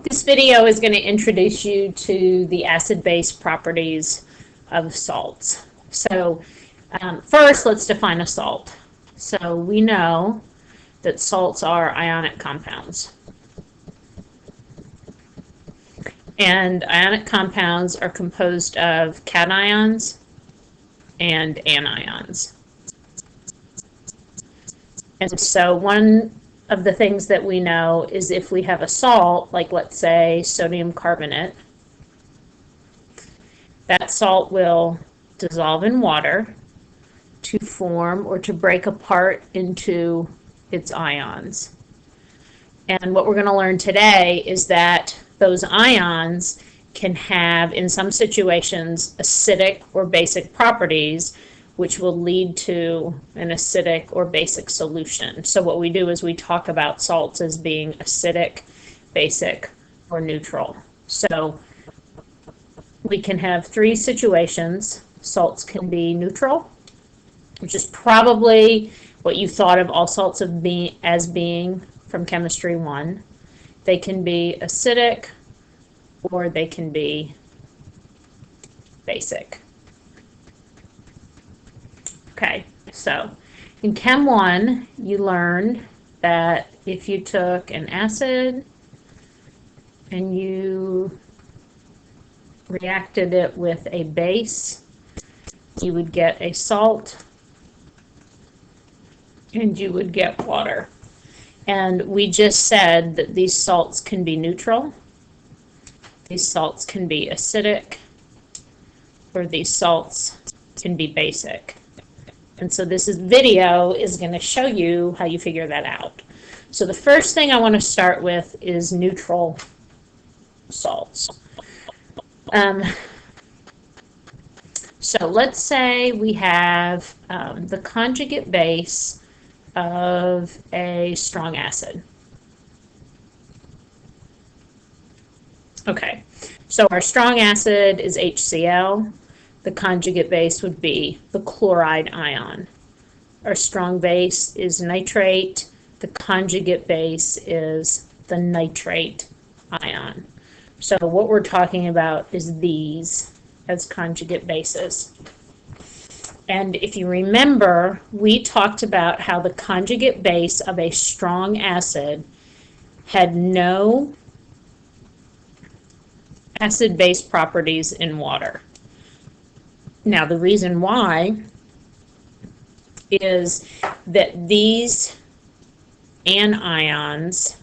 This video is going to introduce you to the acid-base properties of salts. So first, let's define a salt. So we know that salts are ionic compounds. And ionic compounds are composed of cations and anions. And so one of the things that we know is if we have a salt, like let's say sodium carbonate, that salt will dissolve in water to form or to break apart into its ions. And what we're going to learn today is that those ions can have, in some situations, acidic or basic properties, which will lead to an acidic or basic solution. So what we do is we talk about salts as being acidic, basic, or neutral. So we can have three situations. Salts can be neutral, which is probably what you thought of all salts as being from Chemistry 1. They can be acidic or they can be basic. Okay, so in Chem 1, you learned that if you took an acid and you reacted it with a base, you would get a salt and you would get water. And we just said that these salts can be neutral, these salts can be acidic, or these salts can be basic. And so this video is going to show you how you figure that out. So the first thing I want to start with is neutral salts. So let's say we have the conjugate base of a strong acid. Okay, so our strong acid is HCl. The conjugate base would be the chloride ion. Our strong base is nitrate. The conjugate base is the nitrate ion. So what we're talking about is these as conjugate bases. And if you remember, we talked about how the conjugate base of a strong acid had no acid-base properties in water. Now, the reason why is that these anions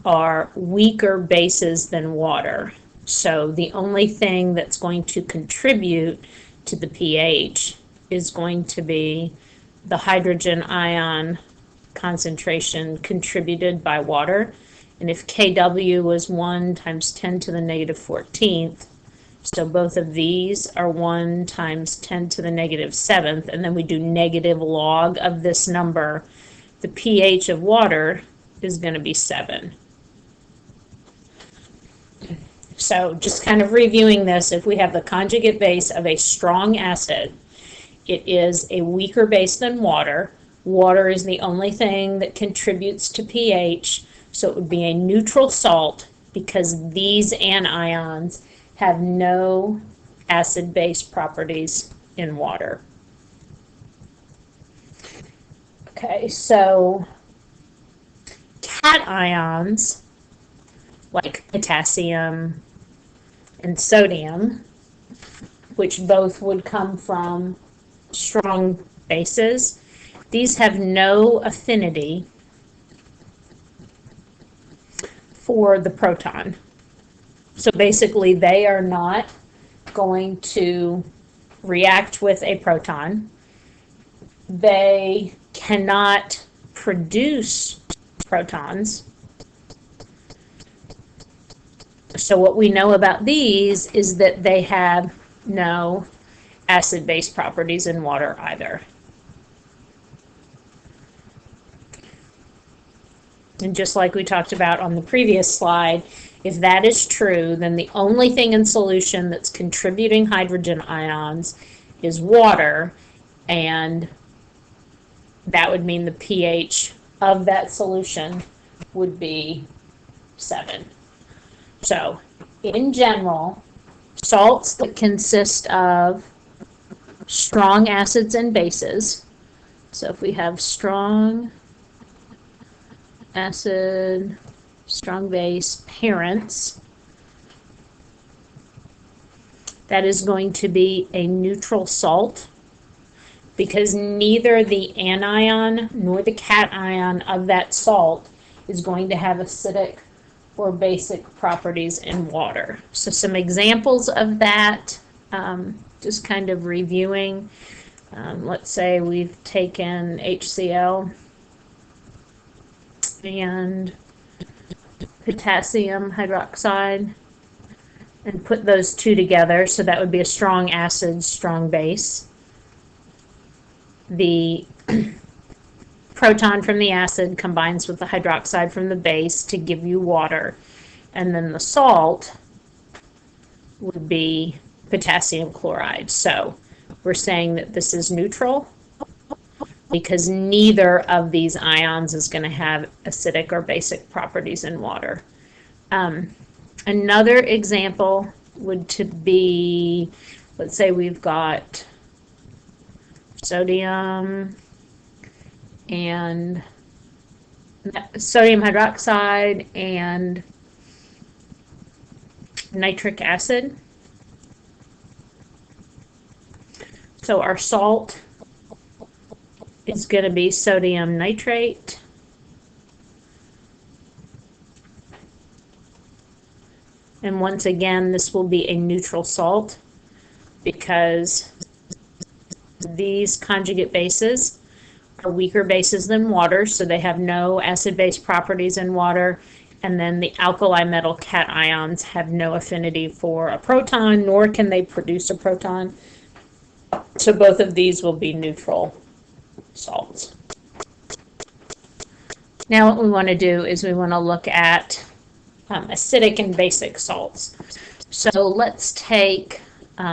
are weaker bases than water. So the only thing that's going to contribute to the pH is going to be the hydrogen ion concentration contributed by water. And if Kw was 1 times 10 to the negative 14th, so both of these are 1 times 10 to the negative 7th, and then we do negative log of this number, the pH of water is going to be 7. So just kind of reviewing this, if we have the conjugate base of a strong acid, it is a weaker base than water. Water is the only thing that contributes to pH, so it would be a neutral salt because these anions have no acid-base properties in water. Okay, so cations, like potassium and sodium, which both would come from strong bases, these have no affinity for the proton. So basically, they are not going to react with a proton. They cannot produce protons. So what we know about these is that they have no acid-base properties in water either. And just like we talked about on the previous slide, if that is true, then the only thing in solution that's contributing hydrogen ions is water, and that would mean the pH of that solution would be 7. So, in general, salts that consist of strong acids and bases. So if we have strong acid, strong base parents, that is going to be a neutral salt, because neither the anion nor the cation of that salt is going to have acidic or basic properties in water. So some examples of that, just kind of reviewing. Let's say we've taken HCl and potassium hydroxide and put those two together. So that would be a strong acid, strong base. The proton from the acid combines with the hydroxide from the base to give you water. And then the salt would be potassium chloride. So we're saying that this is neutral because neither of these ions is going to have acidic or basic properties in water. Another example would to be, let's say we've got sodium and sodium hydroxide and nitric acid. So our salt is going to be sodium nitrate. And once again, this will be a neutral salt because these conjugate bases are weaker bases than water, so they have no acid-base properties in water. And then the alkali metal cations have no affinity for a proton, nor can they produce a proton. So both of these will be neutral salts. Now what we want to do is we want to look at acidic and basic salts. So let's take okay,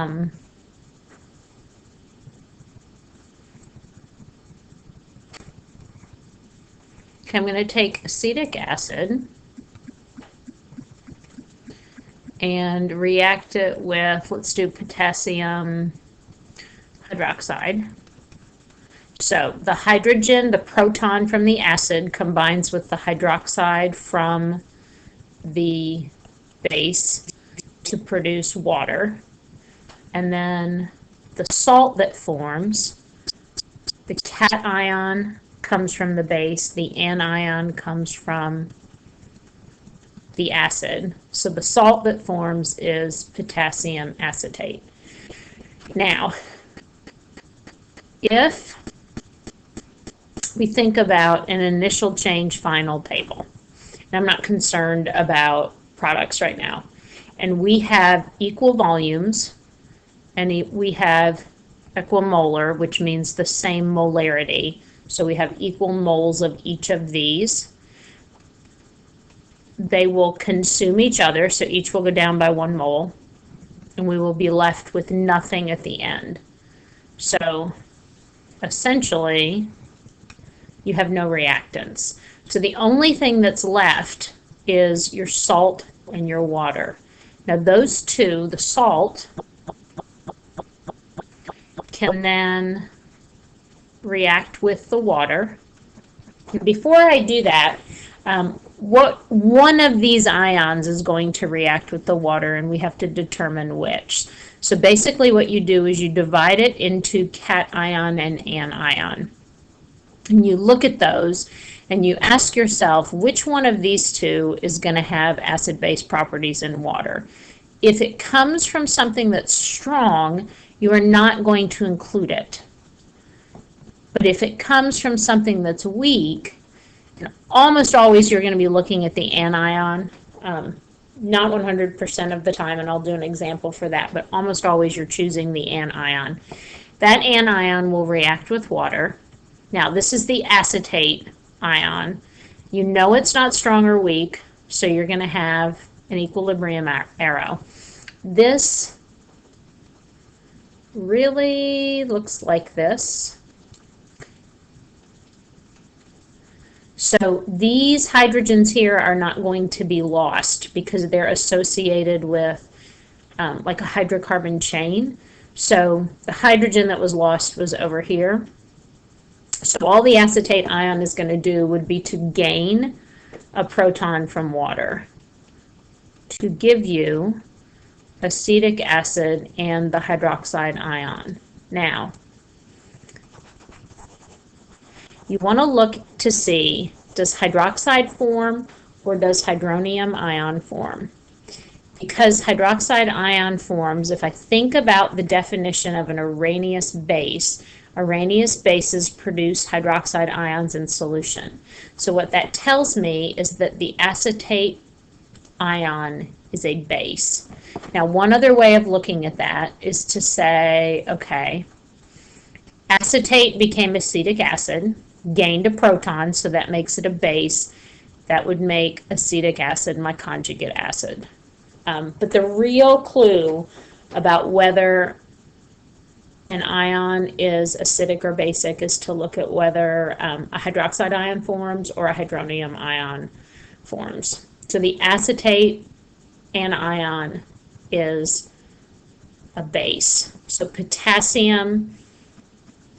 I'm going to take acetic acid and react it with, let's do potassium hydroxide. So the hydrogen, the proton from the acid combines with the hydroxide from the base to produce water. And then the salt that forms, the cation comes from the base, the anion comes from the acid. So the salt that forms is potassium acetate. Now, if we think about an initial change final table, and I'm not concerned about products right now, and we have equal volumes, and we have equimolar, which means the same molarity. So we have equal moles of each of these. They will consume each other, so each will go down by 1 mole, and we will be left with nothing at the end. So essentially, you have no reactants. So the only thing that's left is your salt and your water. Now those two, the salt, can then react with the water. Before I do that, one of these ions is going to react with the water, and we have to determine which. So basically what you do is you divide it into cation and anion. And you look at those and you ask yourself which one of these two is going to have acid-base properties in water. If it comes from something that's strong, you are not going to include it. But if it comes from something that's weak, almost always you're going to be looking at the anion. Not 100% of the time, and I'll do an example for that, but almost always you're choosing the anion. That anion will react with water. Now, this is the acetate ion. You know it's not strong or weak, so you're going to have an equilibrium arrow. This really looks like this. So these hydrogens here are not going to be lost because they're associated with like a hydrocarbon chain. So the hydrogen that was lost was over here. So all the acetate ion is going to do would be to gain a proton from water to give you acetic acid and the hydroxide ion. Now, you want to look to see, does hydroxide form or does hydronium ion form? Because hydroxide ion forms, if I think about the definition of an Arrhenius base, Arrhenius bases produce hydroxide ions in solution. So what that tells me is that the acetate ion is a base. Now, one other way of looking at that is to say, okay, acetate became acetic acid, gained a proton, so that makes it a base. That would make acetic acid my conjugate acid. But the real clue about whether an ion is acidic or basic is to look at whether a hydroxide ion forms or a hydronium ion forms. So the acetate anion is a base. So potassium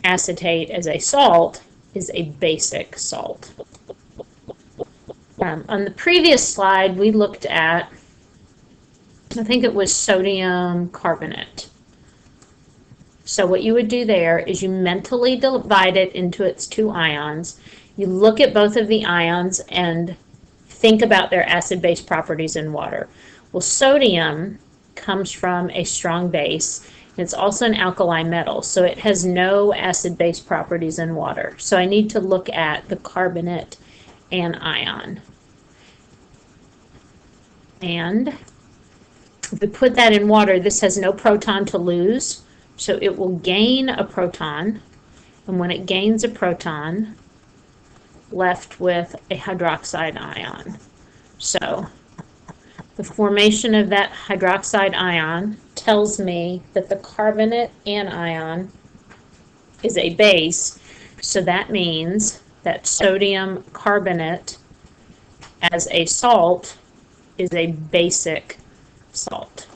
acetate as a salt is a basic salt. On the previous slide, we looked at, I think it was sodium carbonate. So what you would do there is you mentally divide it into its two ions. You look at both of the ions and think about their acid-base properties in water. Well, sodium comes from a strong base. It's also an alkali metal, so it has no acid-base properties in water. So I need to look at the carbonate anion. And if we put that in water, this has no proton to lose, so it will gain a proton. And when it gains a proton, left with a hydroxide ion. So the formation of that hydroxide ion tells me that the carbonate anion is a base, so that means that sodium carbonate as a salt is a basic salt.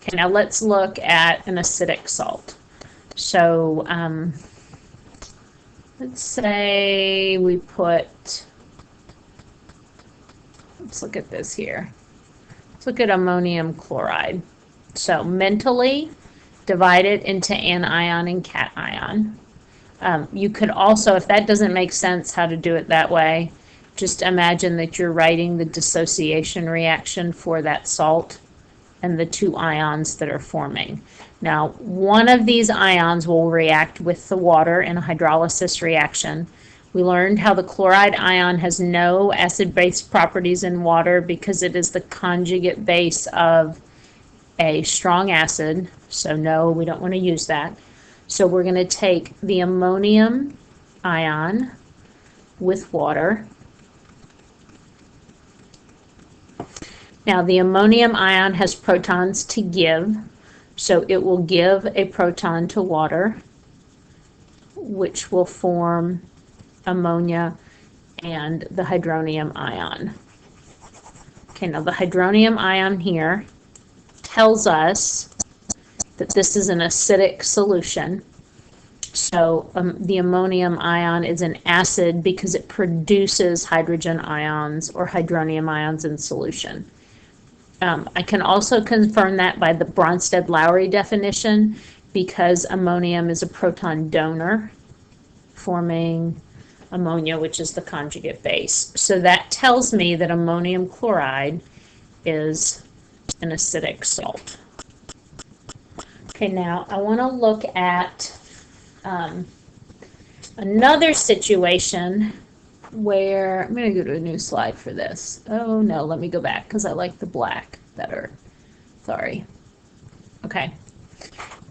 Okay, now let's look at an acidic salt. So let's say we put, let's look at this here. Let's look at ammonium chloride. So mentally divide it into anion and cation. You could also, if that doesn't make sense how to do it that way, just imagine that you're writing the dissociation reaction for that salt and the two ions that are forming. Now, one of these ions will react with the water in a hydrolysis reaction. We learned how the chloride ion has no acid-base properties in water because it is the conjugate base of a strong acid. So no, we don't want to use that. So we're going to take the ammonium ion with water. Now the ammonium ion has protons to give, so it will give a proton to water, which will form ammonia and the hydronium ion. Okay, now the hydronium ion here tells us that this is an acidic solution. So the ammonium ion is an acid because it produces hydrogen ions or hydronium ions in solution. I can also confirm that by the Bronsted-Lowry definition because ammonium is a proton donor forming ammonia, which is the conjugate base. So that tells me that ammonium chloride is an acidic salt. Okay, now I want to look at another situation where I'm going to go to a new slide for this. Oh no, let me go back because I like the black better. Sorry. Okay.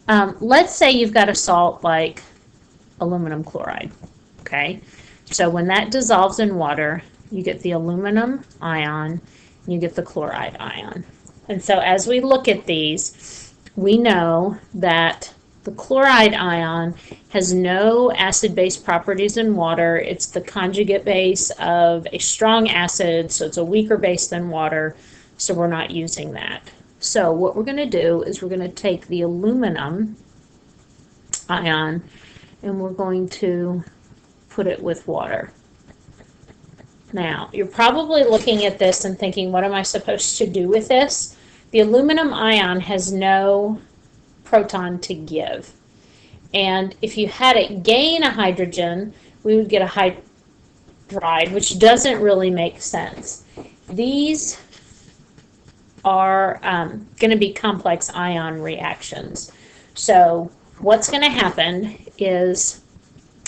Let's say you've got a salt like aluminum chloride. Okay. So when that dissolves in water, you get the aluminum ion, you get the chloride ion. And so as we look at these, we know that The chloride ion has no acid-base properties in water. It's the conjugate base of a strong acid, so it's a weaker base than water, so we're not using that. So what we're going to do is we're going to take the aluminum ion and we're going to put it with water. Now, you're probably looking at this and thinking, what am I supposed to do with this? The aluminum ion has no proton to give. And if you had it gain a hydrogen, we would get a hydride, which doesn't really make sense. These are going to be complex ion reactions. So what's going to happen is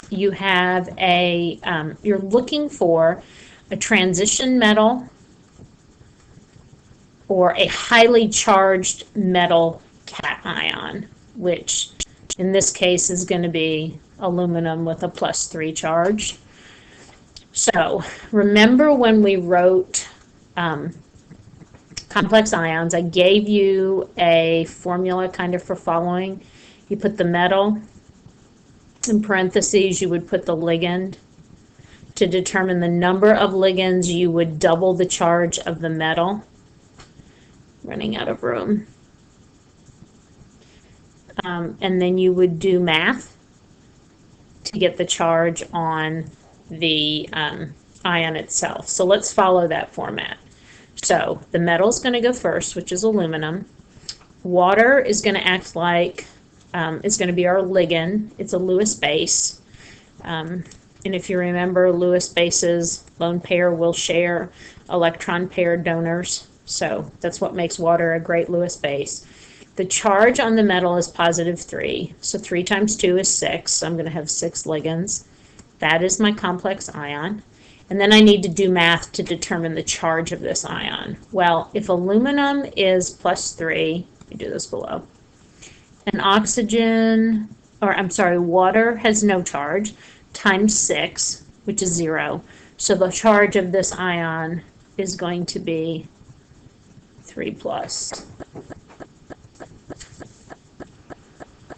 you have you're looking for a transition metal or a highly charged metal cation, which in this case is going to be aluminum with a +3 charge. So remember when we wrote complex ions, I gave you a formula kind of for following. You put the metal, in parentheses you would put the ligand. To determine the number of ligands, you would double the charge of the metal. Running out of room. And then you would do math to get the charge on the ion itself. So let's follow that format. So the metal is going to go first, which is aluminum. Water is going to act like, it's going to be our ligand. It's a Lewis base. And if you remember, Lewis bases, lone pair will share electron pair donors. So that's what makes water a great Lewis base. The charge on the metal is +3. So 3 times 2 is 6. So I'm going to have 6 ligands. That is my complex ion. And then I need to do math to determine the charge of this ion. Well, if aluminum is +3, let me do this below, and water has no charge, times 6, which is 0. So the charge of this ion is going to be 3+.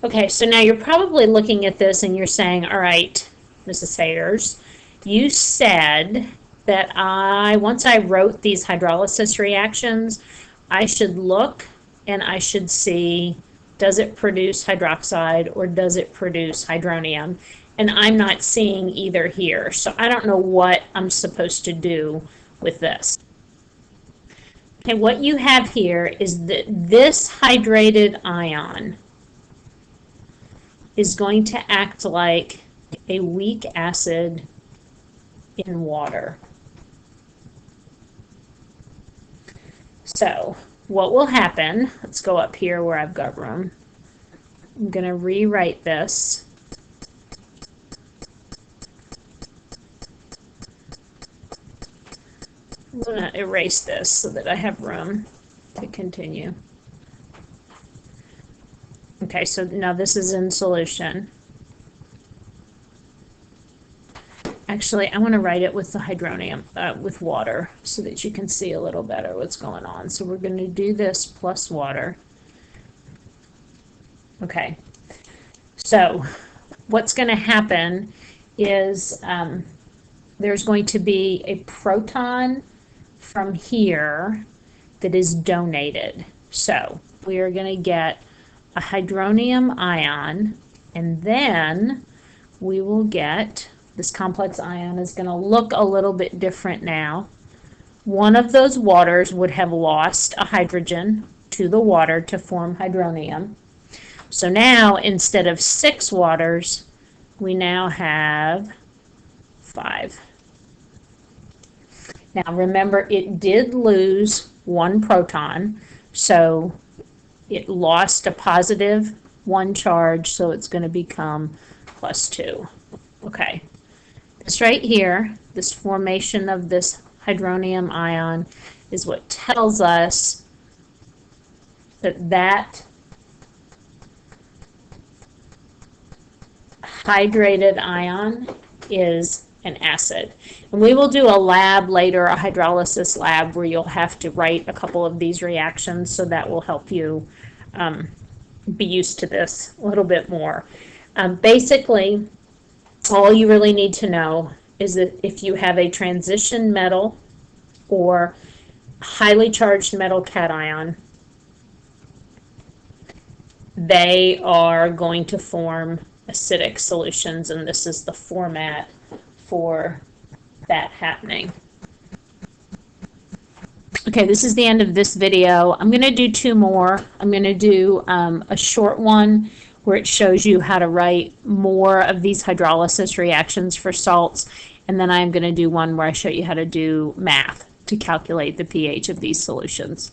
Okay, so now you're probably looking at this and you're saying, all right, Mrs. Sayers, you said that once I wrote these hydrolysis reactions, I should look and I should see, does it produce hydroxide or does it produce hydronium? And I'm not seeing either here, so I don't know what I'm supposed to do with this. Okay, what you have here is that this hydrated ion is going to act like a weak acid in water. So what will happen, let's go up here where I've got room. I'm going to rewrite this. I'm going to erase this so that I have room to continue. Okay, so now this is in solution. Actually, I want to write it with the hydronium, with water, so that you can see a little better what's going on. So we're going to do this plus water. Okay, so what's going to happen is there's going to be a proton from here that is donated. So we are going to get a hydronium ion, and then we will get, this complex ion is going to look a little bit different now. One of those waters would have lost a hydrogen to the water to form hydronium. So now, instead of 6 waters, we now have 5. Now remember, it did lose 1 proton, so it lost a +1 charge, so it's going to become +2. Okay, this right here, this formation of this hydronium ion is what tells us that that hydrated ion is an acid. And we will do a lab later, a hydrolysis lab, where you'll have to write a couple of these reactions, so that will help you be used to this a little bit more. Basically, all you really need to know is that if you have a transition metal or highly charged metal cation, they are going to form acidic solutions, and this is the format for that happening. Okay, this is the end of this video. I'm going to do two more. I'm going to do a short one where it shows you how to write more of these hydrolysis reactions for salts, and then I'm going to do one where I show you how to do math to calculate the pH of these solutions.